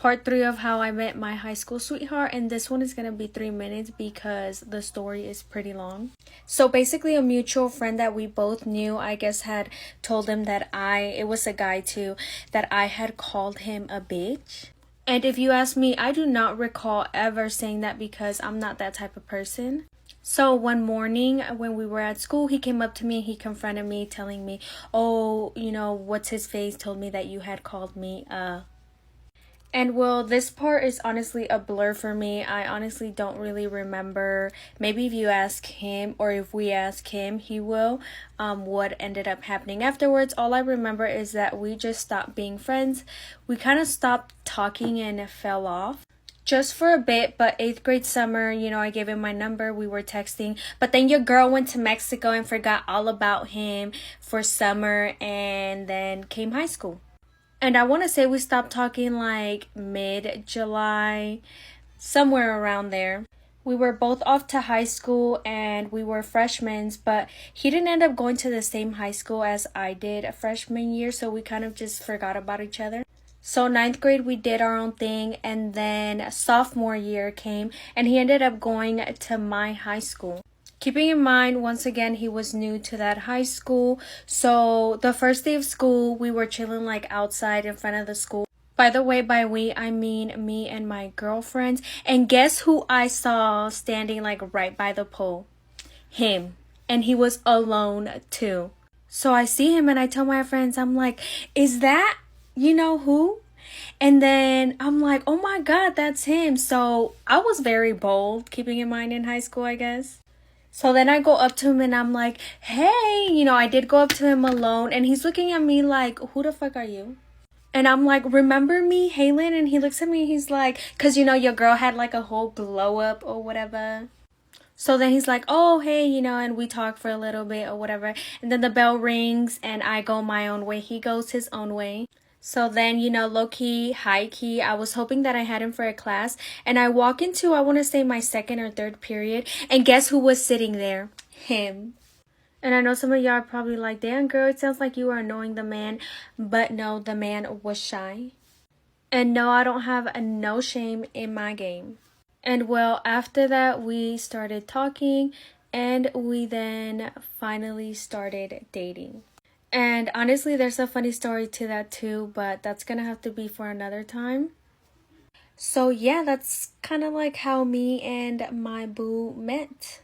part 3 of how I met my high school sweetheart, and this one is gonna be 3 minutes because the story is pretty long. So basically, a mutual friend that we both knew, I guess, had told him that it was a guy too, that I had called him a bitch. And if you ask me, I do not recall ever saying that because I'm not that type of person. So one morning when we were at school, he came up to me, he confronted me, telling me, oh, what's his face told me that you had called me And well, this part is honestly a blur for me. I honestly don't really remember. Maybe if you ask him, or if we ask him, he will, what ended up happening afterwards. All I remember is that we just stopped being friends. We kind of stopped talking and fell off. Just for a bit, but 8th grade summer, I gave him my number, we were texting, but then your girl went to Mexico and forgot all about him for summer, and then came high school. And I want to say we stopped talking like mid-July, somewhere around there. We were both off to high school and we were freshmen, but he didn't end up going to the same high school as I did a freshman year, so we kind of just forgot about each other. So 9th grade, we did our own thing, and then sophomore year came, and he ended up going to my high school. Keeping in mind, once again, he was new to that high school, so the first day of school, we were chilling like outside in front of the school. By the way, by we, I mean me and my girlfriends, and guess who I saw standing like right by the pole? Him. And he was alone too. So I see him and I tell my friends, I'm like, is that you know who? And then I'm like, oh my God, that's him. So I was very bold, keeping in mind in high school, I guess. So then I go up to him and I'm like, hey, I did go up to him alone. And he's looking at me like, who the fuck are you? And I'm like, remember me, Halen? And he looks at me, he's like, because your girl had like a whole glow up or whatever. So then he's like, oh, hey, and we talk for a little bit or whatever. And then the bell rings and I go my own way. He goes his own way. So then, low-key, high-key, I was hoping that I had him for a class. And I walk into, I want to say, my 2nd or 3rd period. And guess who was sitting there? Him. And I know some of y'all are probably like, damn, girl, it sounds like you are annoying the man. But no, the man was shy. And no, I don't have no shame in my game. And well, after that, we started talking. And we then finally started dating. And honestly, there's a funny story to that too, but that's gonna have to be for another time. So yeah, that's kind of like how me and my boo met.